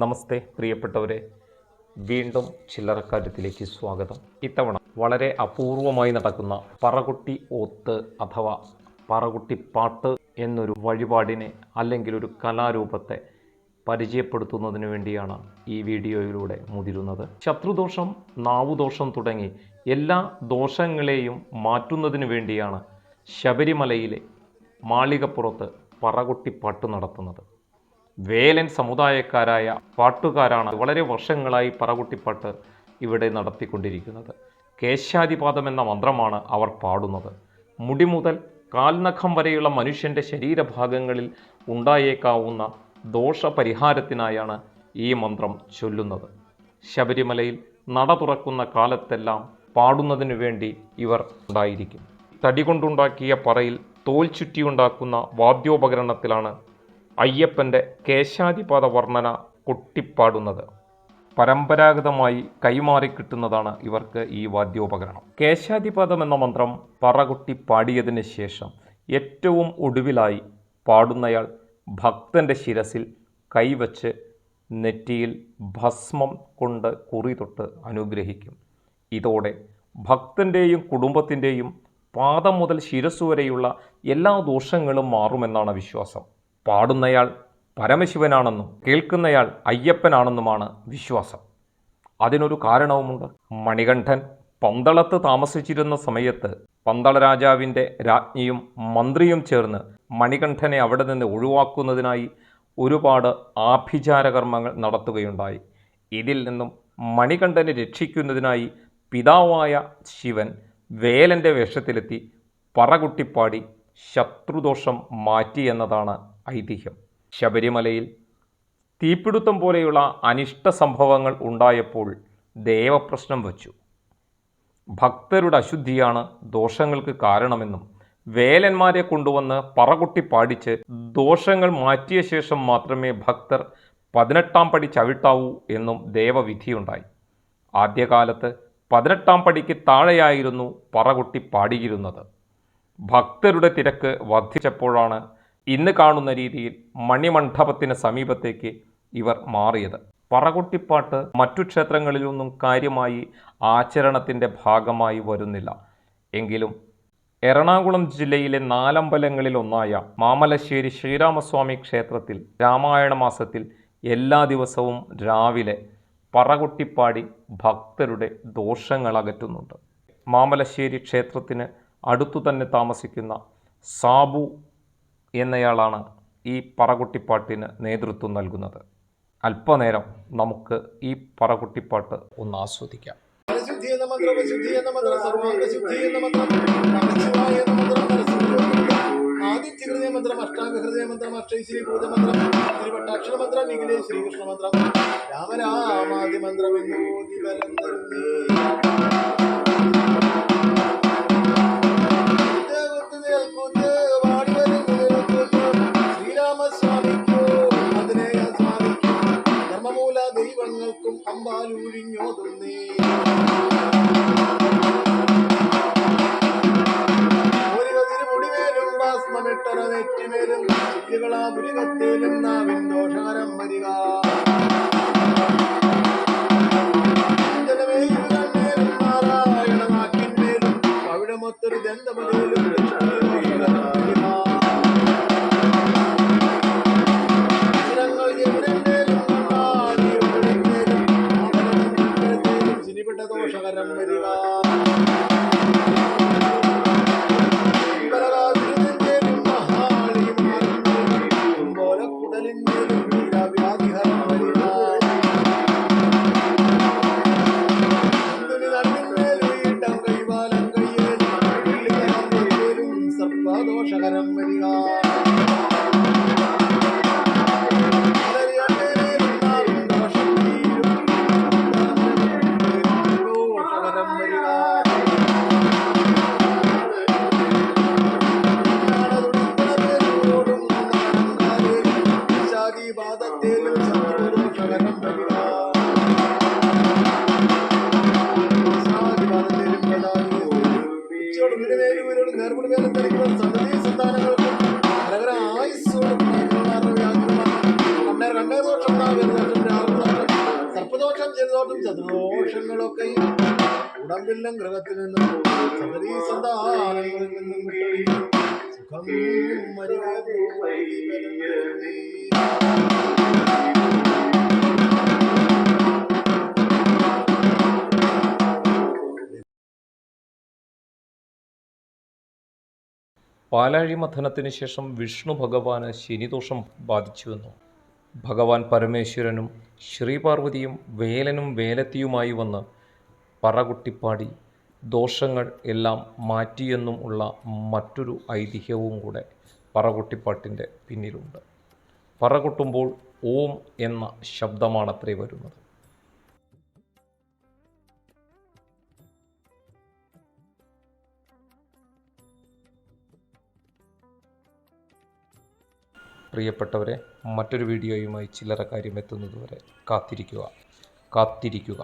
നമസ്തേ പ്രിയപ്പെട്ടവരെ, വീണ്ടും ചില്ലറക്കാര്യത്തിലേക്ക് സ്വാഗതം. ഇത്തവണ വളരെ അപൂർവമായി നടക്കുന്ന പറകുട്ടി ഓത്ത് അഥവാ പറകുട്ടിപ്പാട്ട് എന്നൊരു വഴിപാടിനെ അല്ലെങ്കിൽ ഒരു കലാരൂപത്തെ പരിചയപ്പെടുത്തുന്നതിന് വേണ്ടിയാണ് ഈ വീഡിയോയിലൂടെ മുതിരുന്നത്. ശത്രുദോഷം, നാവുദോഷം തുടങ്ങി എല്ലാ ദോഷങ്ങളെയും മാറ്റുന്നതിന് വേണ്ടിയാണ് ശബരിമലയിലെ മാളികപ്പുറത്ത് പറകുട്ടിപ്പാട്ട് നടത്തുന്നത്. വേലൻ സമുദായക്കാരായ പാട്ടുകാരാണ് വളരെ വർഷങ്ങളായി പറകുട്ടിപ്പാട്ട് ഇവിടെ നടത്തിക്കൊണ്ടിരിക്കുന്നത്. കേശാദിപാദം എന്ന മന്ത്രമാണ് അവർ പാടുന്നത്. മുടി മുതൽ കാൽനഖം വരെയുള്ള മനുഷ്യൻ്റെ ശരീരഭാഗങ്ങളിൽ ഉണ്ടായേക്കാവുന്ന ദോഷപരിഹാരത്തിനായാണ് ഈ മന്ത്രം ചൊല്ലുന്നത്. ശബരിമലയിൽ നട തുറക്കുന്ന കാലത്തെല്ലാം പാടുന്നതിനു വേണ്ടി ഇവർ ഉണ്ടായിരിക്കും. തടി കൊണ്ടുണ്ടാക്കിയ പറയിൽ തോൽ ചുറ്റിയുണ്ടാക്കുന്ന വാദ്യോപകരണത്തിലാണ് അയ്യപ്പൻ്റെ കേശാദിപാദ വർണ്ണന കൊട്ടിപ്പാടുന്നത്. പരമ്പരാഗതമായി കൈമാറി കിട്ടുന്നതാണ് ഇവർക്ക് ഈ വാദ്യോപകരണം. കേശാദിപാദം എന്ന മന്ത്രം പറകുട്ടി പാടിയതിന് ശേഷം ഏറ്റവും ഒടുവിലായി പാടുന്നയാൾ ഭക്തൻ്റെ ശിരസിൽ കൈവച്ച് നെറ്റിയിൽ ഭസ്മം കൊണ്ട് കുറി തൊട്ട് അനുഗ്രഹിക്കും. ഇതോടെ ഭക്തൻ്റെയും കുടുംബത്തിൻ്റെയും പാദം മുതൽ ശിരസ് വരെയുള്ള എല്ലാ ദോഷങ്ങളും മാറുമെന്നാണ് വിശ്വാസം. പാടുന്നയാൾ പരമശിവനാണെന്നും കേൾക്കുന്നയാൾ അയ്യപ്പനാണെന്നുമാണ് വിശ്വാസം. അതിനൊരു കാരണവുമുണ്ട്. മണികണ്ഠൻ പന്തളത്ത് താമസിച്ചിരുന്ന സമയത്ത് പന്തള രാജാവിൻ്റെ രാജ്ഞിയും മന്ത്രിയും ചേർന്ന് മണികണ്ഠനെ അവിടെ നിന്ന് ഒഴിവാക്കുന്നതിനായി ഒരുപാട് ആഭിചാരകർമ്മങ്ങൾ നടത്തുകയുണ്ടായി. ഇതിൽ നിന്നും മണികണ്ഠനെ രക്ഷിക്കുന്നതിനായി പിതാവായ ശിവൻ വേലൻ്റെ വേഷത്തിലെത്തി പറകുട്ടിപ്പാടി ശത്രുദോഷം മാറ്റി എന്നതാണ് ഐതിഹ്യം. ശബരിമലയിൽ തീപിടുത്തം പോലെയുള്ള അനിഷ്ട സംഭവങ്ങൾ ഉണ്ടായപ്പോൾ ദേവപ്രശ്നം വച്ചു. ഭക്തരുടെ അശുദ്ധിയാണ് ദോഷങ്ങൾക്ക് കാരണമെന്നും വേലന്മാരെ കൊണ്ടുവന്ന് പറകുട്ടി പാടിച്ച് ദോഷങ്ങൾ മാറ്റിയ ശേഷം മാത്രമേ ഭക്തർ 18-ാം പടി ചവിട്ടാവൂ എന്നും ദേവവിധിയുണ്ടായി. ആദ്യകാലത്ത് 18-ാം പടിക്ക് താഴെയായിരുന്നു പറകുട്ടി പാടിയിരുന്നത്. ഭക്തരുടെ തിരക്ക് വർദ്ധിച്ചപ്പോഴാണ് ഇന്ന് കാണുന്ന രീതിയിൽ മണിമണ്ഡപത്തിന് സമീപത്തേക്ക് ഇവർ മാറിയത്. പറകുട്ടിപ്പാട്ട് മറ്റു ക്ഷേത്രങ്ങളിലൊന്നും കാര്യമായി ആചരണത്തിൻ്റെ ഭാഗമായി വരുന്നില്ല. എങ്കിലും എറണാകുളം ജില്ലയിലെ 4 അമ്പലങ്ങളിലൊന്നായ മാമലശ്ശേരി ശ്രീരാമസ്വാമി ക്ഷേത്രത്തിൽ രാമായണ മാസത്തിൽ എല്ലാ ദിവസവും രാവിലെ പറകുട്ടിപ്പാടി ഭക്തരുടെ ദോഷങ്ങൾ അകറ്റുന്നുണ്ട്. മാമലശ്ശേരി ക്ഷേത്രത്തിന് അടുത്തു തന്നെ താമസിക്കുന്ന സാബു എന്നയാളാണ് ഈ പറകുട്ടിപ്പാട്ടിന് നേതൃത്വം നൽകുന്നത്. അല്പനേരം നമുക്ക് ഈ പറകുട്ടിപ്പാട്ട് ഒന്ന് ആസ്വദിക്കാം. ആദിത്യഹൃദയമന്ത്രം, അഷ്ടാംഗഹൃദയമന്ത്രം, അഷ്ടൈശ്വര്യഭൂതമന്ത്രം, തിരുവട്ടാക്ഷരമന്ത്രം, നിഖിലേ ശ്രീകൃഷ്ണമന്ത്രം, രാമരാമാദിമന്ത്രം എന്നോതി ബലം തരുന്നേ. ശ്രീരാമസ്വാമിക്കോ അതിനേയ സ്വാമിക്കോ ധർമ്മമൂല ദൈവങ്ങൾക്കും അമ്പാലൂഴിഞ്ഞോതുന്നേ. ഭസ്മമിട്ടറ നെറ്റിമേലും പുരികത്തേലും നാവിൻ ദോഷകരം വരിക. നാരായണ നാക്കിന്മേലും പവിഴമൊത്തൊരു ദന്തമതിയിലും സിനിപ്പെട്ട ദോഷ സർപ്പദോഷം ചെറുദോഷം ചതുർദോഷങ്ങളൊക്കെയും ഉടമ്പില്ലും ഗ്രഹത്തിൽ നിന്നും സകലീ സന്താനങ്ങളിൽ നിന്നും വിട്ടൊഴിഞ്ഞ് സുഖം പാലാഴി മഥനത്തിന് ശേഷം വിഷ്ണു ഭഗവാന് ശനിദോഷം ബാധിച്ചുവെന്നും ഭഗവാൻ പരമേശ്വരനും ശ്രീപാർവതിയും വേലനും വേലത്തിയുമായി വന്ന് പറകൊട്ടിപ്പാടി ദോഷങ്ങൾ എല്ലാം മാറ്റിയെന്നും ഉള്ള മറ്റൊരു ഐതിഹ്യവും കൂടെ പറകൊട്ടിപ്പാട്ടിൻ്റെ പിന്നിലുണ്ട്. പറകൊട്ടുമ്പോൾ ഓം എന്ന ശബ്ദമാണത്രേ വരുന്നത്. പ്രിയപ്പെട്ടവരെ, മറ്റൊരു വീഡിയോയുമായി ചില്ലറക്കാര്യം എത്തുന്നതുവരെ കാത്തിരിക്കുക.